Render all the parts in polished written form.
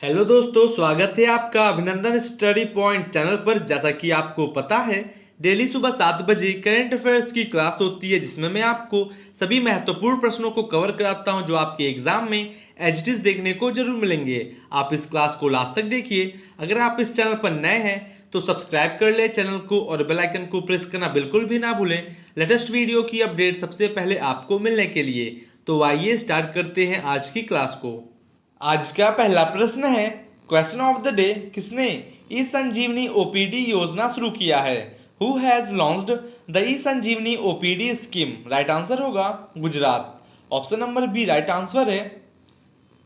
Hello दोस्तों, स्वागत है आपका अभिनंदन स्टडी पॉइंट चैनल पर। जैसा कि आपको पता है, डेली सुबह 7 बजे करंट अफेयर्स की क्लास होती है, जिसमें मैं आपको सभी महत्वपूर्ण प्रश्नों को कवर कराता हूं जो आपके एग्जाम में एचडीज देखने को जरूर मिलेंगे। आप इस क्लास को लास्ट तक देखिए। अगर आप इस चैनल पर नए हैं तो सब्सक्राइब कर ले चैनल को और बेल आइकन को प्रेस करना बिल्कुल भी ना भूलें, लेटेस्ट वीडियो की अपडेट सबसे पहले आपको मिलने के लिए। तो आइए स्टार्ट करते हैं आज की क्लास को। आज का पहला प्रश्न है, क्वेश्चन ऑफ द डे, किसने ई संजीवनी ओपीडी योजना शुरू किया है? Who has launched the e Sanjeevani OPD scheme? Right answer होगा Gujarat. Option number B right answer है।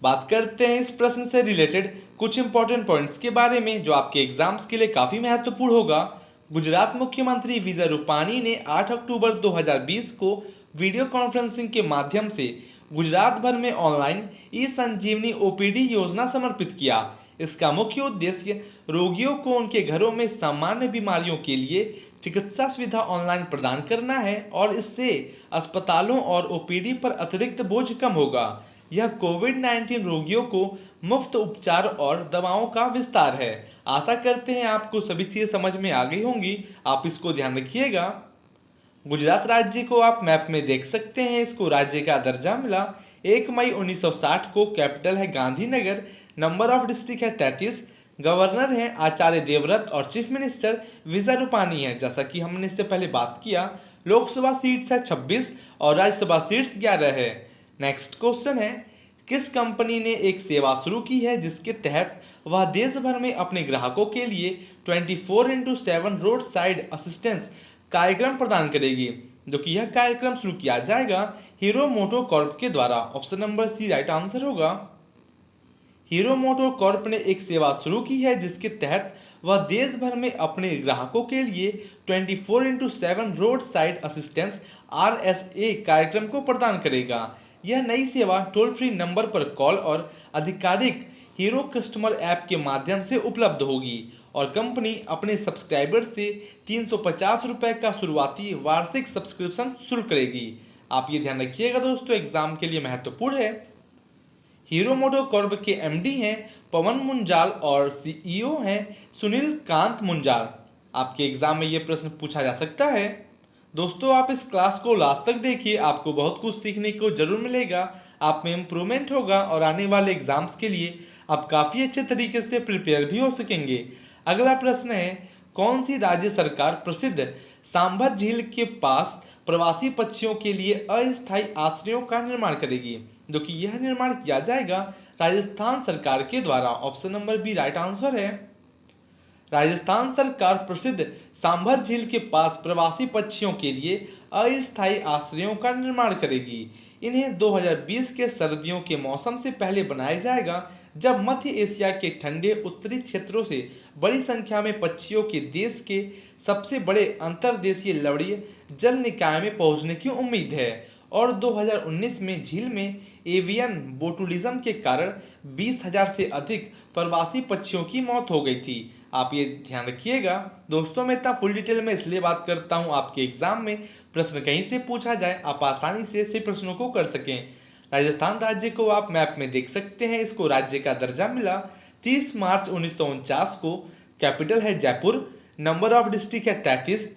बात करते हैं इस प्रश्न से रिलेटेड कुछ इंपॉर्टेंट पॉइंट्स के बारे में जो आपके एग्जाम्स के लिए काफी महत्वपूर्ण होगा। गुजरात मुख्यमंत्री विजय रूपाणी ने 8 अक्टूबर 2020 को वीडियो कॉन्फ्रेंसिंग के माध्यम से गुजरात भर में ऑनलाइन ई संजीवनी ओपीडी योजना समर्पित किया। इसका मुख्य उद्देश्य रोगियों को उनके घरों में सामान्य बीमारियों के लिए चिकित्सा सुविधा ऑनलाइन प्रदान करना है और इससे अस्पतालों और ओपीडी पर अतिरिक्त बोझ कम होगा। यह कोविड-19 रोगियों को मुफ्त उपचार और दवाओं का विस्तार है। आशा करते हैं आपको सभी चीजें समझ में आ गई होंगी। आप इसको ध्यान रखिएगा। गुजरात राज्य को आप मैप में देख सकते हैं, इसको राज्य का दर्जा मिला 1 मई 1960 को। कैपिटल है गांधीनगर। नंबर ऑफ डिस्ट्रिक्ट है 33। गवर्नर हैं आचार्य देवव्रत और चीफ मिनिस्टर विजय रूपाणी है। जैसा कि हमने इससे पहले बात किया, लोकसभा सीट्स है 26 और राज्यसभा सीट्स 11 है। नेक्स्ट क्वेश्चन है, किस कंपनी ने एक सेवा शुरू की है जिसके तहत वह देश भर में अपने ग्राहकों के लिए 24x7 रोड साइड असिस्टेंस कार्यक्रम प्रदान करेगी? जो कि यह कार्यक्रम शुरू किया जाएगा हीरो मोटो कॉर्प के द्वारा। Option number C right answer होगा। हीरो मोटो कॉर्प ने एक सेवा शुरू की है जिसके तहत वह देश भर में अपने ग्राहकों के लिए 24x7 road side assistance RSA कार्यक्रम को प्रदान करेगा। यह नई सेवा टोल फ्री नंबर पर कॉल और आधिकारिक हीरो कस्टमर ऐप के माध्यम से उपलब्ध होगी और कंपनी अपने सब्सक्राइबर से 350 रुपए का शुरुआती वार्षिक सब्सक्रिप्शन शुरू करेगी। आप ये ध्यान रखिएगा दोस्तों, एग्जाम के लिए महत्वपूर्ण है। हीरो मोटो कॉर्प के एमडी हैं पवन मुंजाल और सीईओ हैं सुनील कांत मुंजाल। आपके एग्जाम में ये प्रश्न पूछा जा सकता है। दोस्तों, आप इस क्लास को लास्ट तक देखिए, आपको बहुत कुछ सीखने को जरूर मिलेगा, आप में इम्प्रूवमेंट होगा और आने वाले एग्जाम्स के लिए आप काफ़ी अच्छे तरीके से प्रिपेयर भी हो सकेंगे। अगला प्रश्न है, कौन सी राज्य सरकार प्रसिद्ध सांभर झील के पास प्रवासी पक्षियों के लिए अस्थायी आश्रयों का निर्माण करेगी? जो कि यह निर्माण किया जाएगा राजस्थान सरकार के द्वारा। Option number B right answer है। राजस्थान सरकार प्रसिद्ध सांभर झील के पास प्रवासी पक्षियों के लिए अस्थायी आश्रयों का निर्माण करेगी। इन्हें 2020 के सर्दियों के मौसम से पहले बनाया जाएगा, जब मध्य एशिया के ठंडे उत्तरी क्षेत्रों से बड़ी संख्या में पक्षियों के देश के सबसे बड़े अंतर्देशीय लवणीय जल निकाय में पहुंचने की उम्मीद है। और 2019 में झील में एवियन बोटुलिज्म के कारण 20,000 से अधिक प्रवासी पक्षियों की मौत हो गई थी। आप ये ध्यान रखिएगा। दोस्तों, मैं इतना फुल डिटेल में इसलिए बात करता हूँ, आपके एग्जाम में प्रश्न कहीं से पूछा जाए आप आसानी से ऐसे प्रश्नों को कर सकें। राजस्थान राज्य को आप मैप में देख सकते हैं, इसको राज्य का दर्जा मिला 30 मार्च 1949 को। कैपिटल है जयपुर। नंबर ऑफ डिस्ट्रिक्ट है 33।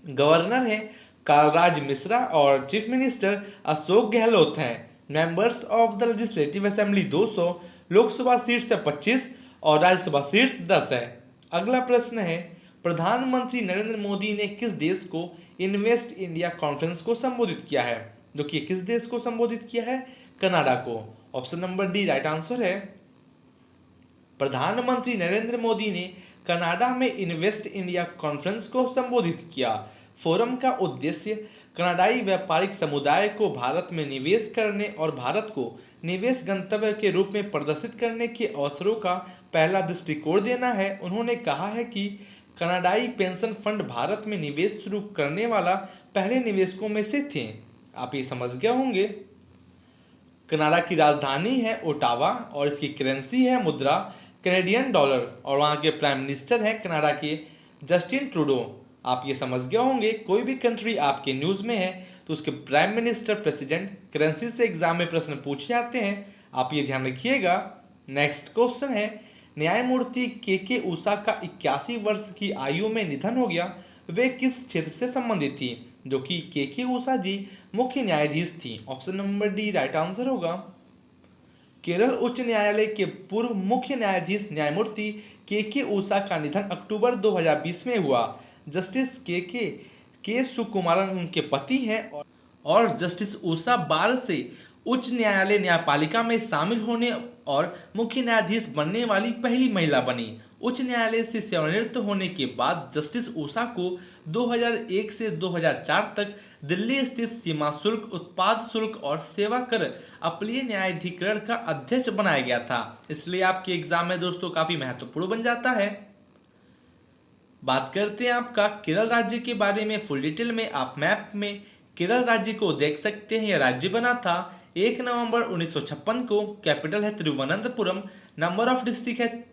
गवर्नर हैं कालराज मिश्रा और चीफ मिनिस्टर अशोक गहलोत हैं। Members of the legislative assembly 200। Lok Sabha seats है 25 और राज्यसभा सीट्स 10 है। अगला प्रश्न है, प्रधानमंत्री नरेंद्र मोदी ने किस देश को इन्वेस्ट इंडिया कॉन्फ्रेंस को संबोधित किया है? जो कि किस देश को संबोधित किया है? कनाडा को। Option number D right answer है। प्रधानमंत्री नरेंद्र मोदी ने कनाडा में इन्वेस्ट इंडिया कॉन्फ्रेंस को संबोधित किया। फोरम का उद्देश्य कनाडाई व्यापारिक समुदाय को भारत में निवेश करने और भारत को निवेश गंतव्य के रूप में प्रदर्शित करने के अवसरों का पहला दृष्टिकोण देना है। उन्होंने कहा है कि कनाडाई पेंशन फंड भारत में निवेश शुरू करने वाला पहले निवेशकों में से थे। आप ये समझ गए होंगे। कनाडा की राजधानी है ओटावा और इसकी करेंसी है मुद्रा कैनेडियन डॉलर और वहाँ के प्राइम मिनिस्टर हैं कनाडा के जस्टिन ट्रूडो। आप ये समझ गए होंगे, कोई भी कंट्री आपके न्यूज़ में है तो उसके प्राइम मिनिस्टर प्रेसिडेंट करेंसी से एग्जाम में प्रश्न पूछे जाते हैं। आप ये ध्यान रखिएगा। नेक्स्ट क्वेश्चन है, न्यायमूर्ति के उषा का 81 वर्ष की आयु में निधन हो गया, वे किस क्षेत्र से संबंधित थी? जो कि के उषा जी मुख्य न्यायाधीश थी। Option number D right answer होगा। केरल उच्च न्यायालय के पूर्व मुख्य न्यायाधीश न्यायमूर्ति के उषा का निधन अक्टूबर 2020 में हुआ। जस्टिस के सुकुमारन उनके पति हैं और जस्टिस उषा बार से उच्च न्यायालय न्यायपालिका में शामिल होने और मुख्य न्यायाधीश बनने वाली पहली महिला बनी। उच्च न्यायालय से सेवानिवृत्त होने के बाद जस्टिस उषा को 2001 से 2004 तक दिल्ली स्थित सीमा शुल्क, उत्पाद शुल्क और सेवा कर अपीलीय न्यायाधिकरण का अध्यक्ष बनाया गया था। इसलिए आपके एग्जाम में दोस्तों काफी महत्वपूर्ण बन जाता है। बात करते हैं आपका केरल राज्य के बारे में फुल डिटेल में। आप मैप में केरल राज्य को देख सकते हैं। यह राज्य बना था 1 नवंबर 1956 को। कैपिटल है तिरुवनंतपुरम। नंबर ऑफ डिस्ट्रिक्ट है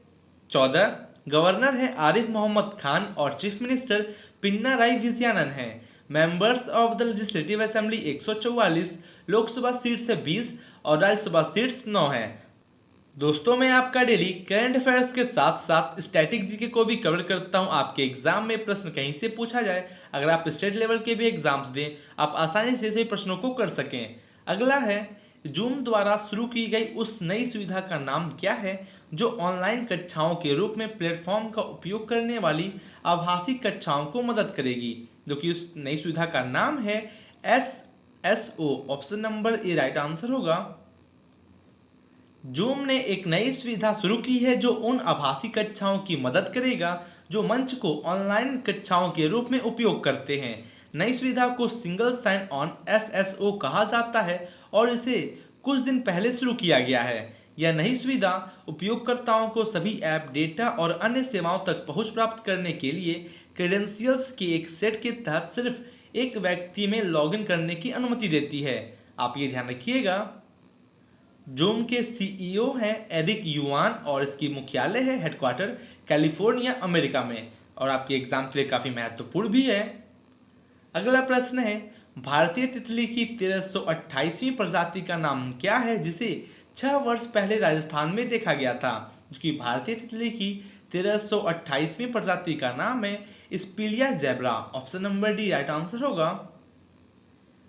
14। गवर्नर है आरिफ मोहम्मद खान और चीफ मिनिस्टर पिनाराई विजयन है। Members of the legislative assembly 144। Lok Sabha seats है 20 और राज्यसभा सीट्स 9 है। दोस्तों मैं आपका डेली करंट अफेयर्स के साथ साथ स्टैटिक जीके को भी कवर करता हूं। आपके एग्जाम में प्रश्न कहीं से पूछा जाए, अगर आप स्टेट लेवल के भी एग्जाम्स दें, आप आसानी से सही प्रश्नों को कर सकें। अगला है, जूम द्वारा शुरू की गई उस नई सुविधा का नाम क्या है जो ऑनलाइन कक्षाओं के रूप में प्लेटफॉर्म का उपयोग करने वाली आभासी कक्षाओं को मदद करेगी? जो कि उस नई सुविधा का नाम है SSO। Option number A right answer होगा। जूम ने एक नई सुविधा शुरू की है जो उन आभासी कक्षाओं की मदद करेगा जो मंच को ऑनलाइन कक्षाओं के रूप में उपयोग करते हैं। नई सुविधा को सिंगल साइन ऑन SSO कहा जाता है और इसे कुछ दिन पहले शुरू किया गया है। यह नई सुविधा उपयोगकर्ताओं को सभी ऐप, डेटा और अन्य सेवाओं तक पहुंच प्राप्त करने के लिए क्रेडेंशियल्स के एक सेट के तहत सिर्फ एक व्यक्ति में लॉगिन करने की अनुमति देती है। आप ये ध्यान रखिएगा। जूम के CEO हैं एरिक युआन और इसकी मुख्यालय है हेडक्वार्टर कैलिफोर्निया अमेरिका में, और आपके एग्जाम के लिए काफी महत्वपूर्ण भी है। अगला प्रश्न है, भारतीय तितली की 1328वीं प्रजाति का नाम क्या है जिसे 6 वर्ष पहले राजस्थान में देखा गया था? क्योंकि भारतीय तितली की 1328वीं प्रजाति का नाम है Spialia zebra. Option number D right answer होगा।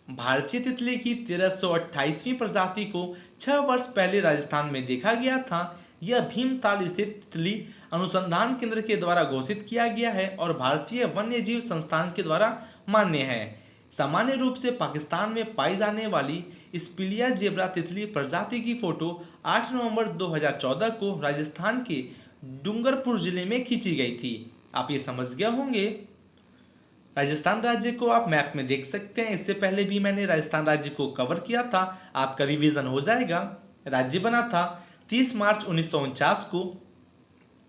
भारतीय तितली की 1328वीं प्रजाति को 6 वर्ष पहले राजस्थान में देखा गया था। यह भीमताल स्थित तितली अनुसंधान केंद्र के द्वारा घोषित किया गया है और भारतीय वन्यजीव संस्थान के द्वारा मान्य है। सामान्य रूप से पाकिस्तान में पाई जाने वाली स्पीलिया ज़ेब्रा तितली प्रजाति की फोटो 8 नवंबर 2014 को राजस्थान के डूंगरपुर जिले में खींची गई थी। आप ये समझ गए होंगे। राजस्थान राज्य को आप मैप में देख सकते हैं। इससे पहले भी मैंने राजस्थान राज्य को कवर किया था, आपका रिवीजन हो जाएगा। राज्य बना था 30 मार्च 1949 को।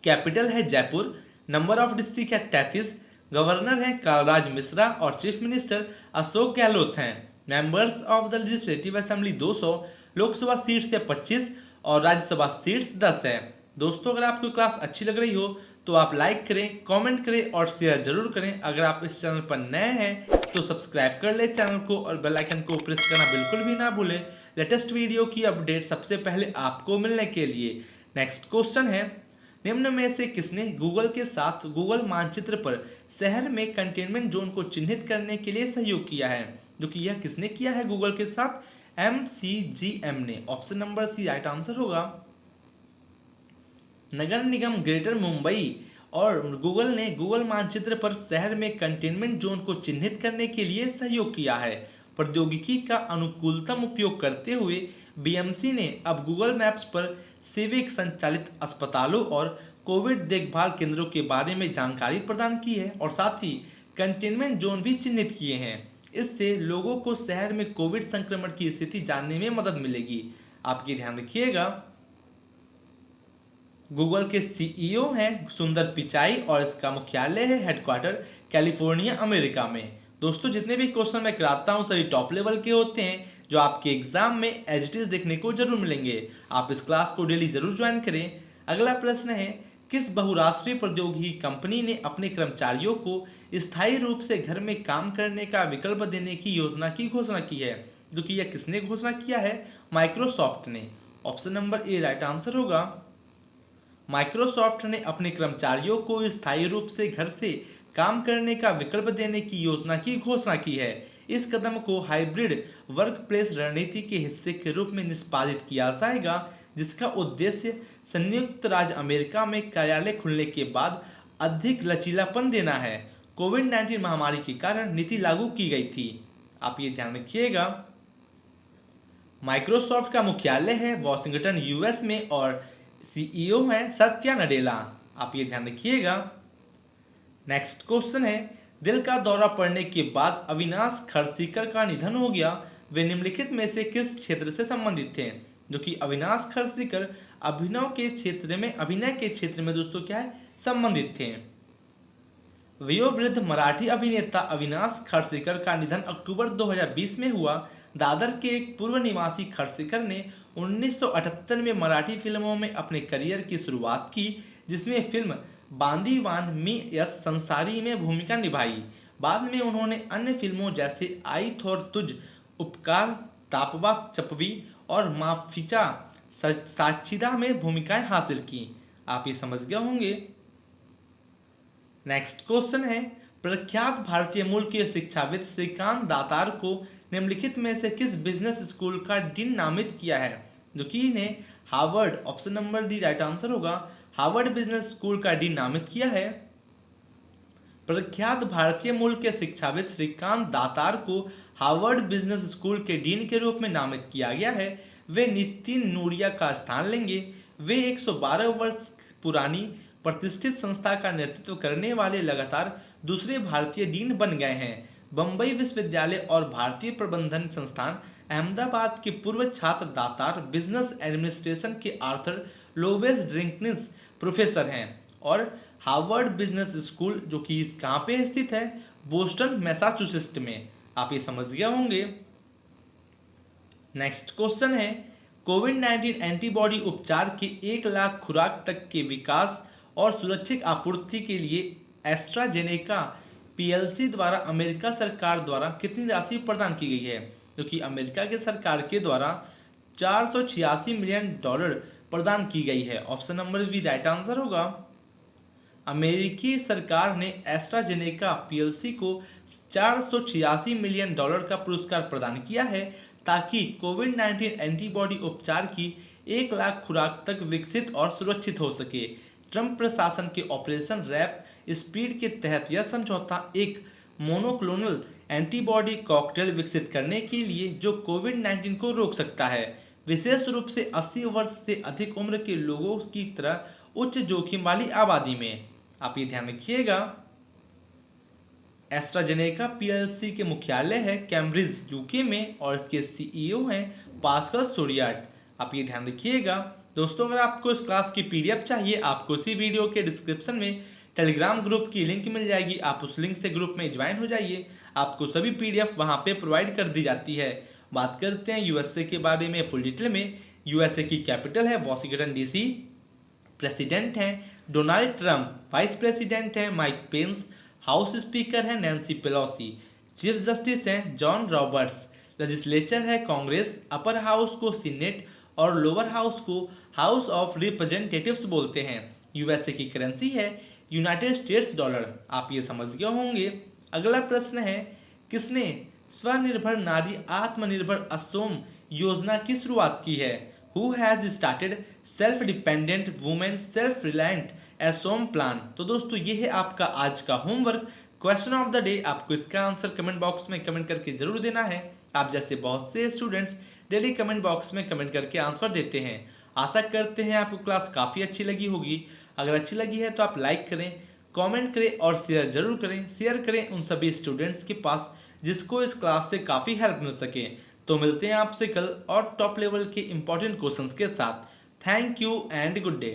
कैपिटल है जयपुर। नंबर ऑफ डिस्ट्रिक्ट है 33। गवर्नर है कालराज मिश्रा और चीफ मिनिस्टर अशोक गहलोत हैं। Members of the legislative assembly 200। Lok Sabha seats है 25 और राज्यसभा सीट्स 10 है। दोस्तों अगर आपको क्लास अच्छी लग रही हो तो आप लाइक करें, कमेंट करें और शेयर जरूर करें। अगर आप इस चैनल पर नए हैं तो सब्सक्राइब कर ले चैनल को और बेल आइकन को प्रेस करना बिल्कुल भी ना भूलें लेटेस्ट वीडियो की अपडेट सबसे पहले आपको मिलने के लिए। नेक्स्ट क्वेश्चन है, निम्न में से किसने गूगल के साथ गूगल मानचित्र पर शहर में कंटेनमेंट जोन को चिन्हित करने के लिए सहयोग किया है? जो कि यह किसने किया है गूगल के साथ? MCGM ने। Option number C right answer होगा। नगर निगम ग्रेटर मुंबई और गूगल ने गूगल मानचित्र पर शहर में कंटेनमेंट जोन को चिन्हित करने के लिए सहयोग किया है। प्रौद्योगिकी का अनुकूलतम उपयोग करते हुए BMC ने अब गूगल मैप्स पर सिविक संचालित अस्पतालों और कोविड देखभाल केंद्रों के बारे में जानकारी प्रदान की है और साथ ही कंटेनमेंट जोन भी चिन्हित किए हैं। इससे लोगों को शहर में कोविड संक्रमण की स्थिति जानने में मदद मिलेगी। आप ये ध्यान रखिएगा। गूगल के CEO हैं सुंदर पिचाई और इसका मुख्यालय है हेडक्वार्टर कैलिफोर्निया अमेरिका में। दोस्तों जितने भी क्वेश्चन मैं कराता हूं सभी टॉप लेवल के होते हैं जो आपके एग्जाम में एज इट इज देखने को जरूर मिलेंगे। आप इस क्लास को डेली जरूर ज्वाइन करें। अगला प्रश्न है, किस बहुराष्ट्रीय प्रौद्योगिकी कंपनी ने अपने कर्मचारियों को स्थायी रूप से घर में काम करने का विकल्प देने की योजना की घोषणा की है? जो कि यह किसने घोषणा किया है? माइक्रोसॉफ्ट ने। Option number A right answer होगा। माइक्रोसॉफ्ट ने अपने कर्मचारियों को स्थायी रूप से घर से काम करने का विकल्प देने की योजना की घोषणा की है। इस कदम को हाइब्रिड वर्कप्लेस रणनीति के हिस्से के रूप में निष्पादित किया जाएगा, जिसका उद्देश्य संयुक्त राज्य अमेरिका में कार्यालय खुलने के बाद अधिक लचीलापन देना है। कोविड-19 महामारी के कारण नीति लागू की गई थी। आप ये ध्यान रखिएगा। माइक्रोसॉफ्ट का मुख्यालय है वॉशिंगटन यूएस में और सीईओ है सत्या नडेला। आप ये ध्यान रखिएगा। नेक्स्ट क्वेश्चन है, दिल का दौरा पड़ने के बाद अविनाश खरसीकर का निधन हो गया, वे निम्नलिखित में से किस क्षेत्र से संबंधित थे? जो कि अविनाश खरसीकर अभिनय के क्षेत्र में दोस्तों क्या है, संबंधित थे। वयोवृद्ध मराठी अभिनेता अविनाश खरसीकर का निधन अक्टूबर 2020 में हुआ। दादर के एक पूर्व निवासी खरसीकर ने 1978 में मराठी फिल्मों में अपने करियर की शुरुआत की, जिसमें फिल्म बांदीवान में यश संसारी में भूमिका निभाई। बाद में उन्होंने अन्य फिल्मों जैसे आई थोर तुझ, उपकार, तापवा चपवी और माफिचा साचिदा में भूमिकाएं हासिल की। आप ये समझ गए होंगे। नेक्स्ट क्वेश्चन है, प्रख्यात भारतीय मूल के शिक्षाविद श्रीकांत दातार को निम्नलिखित में से किस बिजनेस स्कूल का डीन नामित किया है? जो कि इन्हें Harvard, option number D right answer होगा, हार्वर्ड बिजनेस स्कूल का डीन नामित किया है। प्रख्यात भारतीय मूल के शिक्षाविद श्रीकांत दातार को हार्वर्ड बिजनेस स्कूल के डीन के रूप में नामित किया गया है। वे नितिन नूरिया का स्थान लेंगे। वे 112 वर्ष पुरानी प्रतिष्ठित संस्था का नेतृत्व करने वाले लगातार दूसरे भारतीय डीन बन गए हैं। बंबई विश्वविद्यालय और भारतीय प्रबंधन संस्थान अहमदाबाद के पूर्व छात्र दातार बिजनेस एडमिनिस्ट्रेशन के आर्थर लोवेस ड्रिंकिंस प्रोफेसर हैं और हार्वर्ड बिजनेस स्कूल जो कि कहाँ पे स्थित है, बोस्टन मैसाचुसेट्स में। आप ये समझ गए होंगे। नेक्स्ट क्वेश्चन है, कोविड-19 एंटीबॉडी उपचार के 1 लाख खुराक तक के विकास और सुरक्षित आपूर्ति के लिए एस्ट्राजेनेका पीएलसी द्वारा अमेरिका सरकार द्वारा कितनी राशि प्रदान की गई है? जो कि अमेरिका के सरकार के द्वारा $486 मिलियन प्रदान की गई है। Option number B right answer होगा। अमेरिकी सरकार ने एस्ट्राजेनेका पीएलसी को $486 मिलियन का पुरस्कार प्रदान किया है ताकि कोविड-19 एंटीबॉडी उपचार की 1 लाख खुराक तक विकसित और सुरक्षित हो सके। ट्रंप प्रशासन के ऑपरेशन रैप स्पीड के तहत यह समझौता एक मोनोक्लोनल एंटीबॉडी कॉकटेल विकसित करने के लिए जो कोविड-19 को रोक सकता है, विशेष रूप से 80 वर्ष से अधिक उम्र के लोगों की तरह उच्च जोखिम वाली आबादी में। आप ये ध्यान रखिएगा। एस्ट्राजेनेका पीएलसी के मुख्यालय है कैम्ब्रिज यूके में और इसके सीईओ हैं पास्कल सोरियाट। आप ये ध्यान रखिएगा। दोस्तों, अगर आपको इस क्लास की पीडीएफ चाहिए, आपको इसी वीडियो के डिस्क्रिप्शन में टेलीग्राम ग्रुप की लिंक मिल जाएगी। आप उस लिंक से ग्रुप में ज्वाइन हो जाइए। आपको सभी पीडीएफ वहां पे प्रोवाइड कर दी जाती है। बात करते हैं यूएसए के बारे में फुल डिटेल में। यूएसए की कैपिटल है वॉशिंगटन डीसी। प्रेसिडेंट हैं डोनाल्ड ट्रंप। वाइस प्रेसिडेंट हैं माइक पेंस। हाउस स्पीकर है नैन्सी पेलोसी। चीफ जस्टिस हैं जॉन रॉबर्ट्स। लेजिस्लेचर है कांग्रेस। अपर हाउस को सीनेट और लोअर हाउस को हाउस ऑफ रिप्रेजेंटेटिव्स बोलते हैं। यूएसए की करेंसी है यूनाइटेड स्टेट्स डॉलर। आप ये समझ गए होंगे। अगला प्रश्न है, किसने स्वनिर्भर नारी आत्मनिर्भर असोम योजना की शुरुआत की है? Who has started self dependent women self reliant Asom plan? तो दोस्तों, ये है आपका आज का homework, question of the day. आपको इसका आंसर कमेंट बॉक्स में कमेंट करके जरूर देना है। आप जैसे बहुत से स्टूडेंट्स डेली कमेंट बॉक्स में कमेंट करके आंसर देते हैं। आशा करते हैं आपको क्लास काफ़ी अच्छी लगी होगी। अगर अच्छी लगी है तो आप लाइक करें, कमेंट करें और शेयर जरूर करें। शेयर करें उन सभी स्टूडेंट्स के पास जिसको इस क्लास से काफ़ी हेल्प मिल सके। तो मिलते हैं आपसे कल और टॉप लेवल के इंपॉर्टेंट क्वेश्चंस के साथ। Thank you and good day.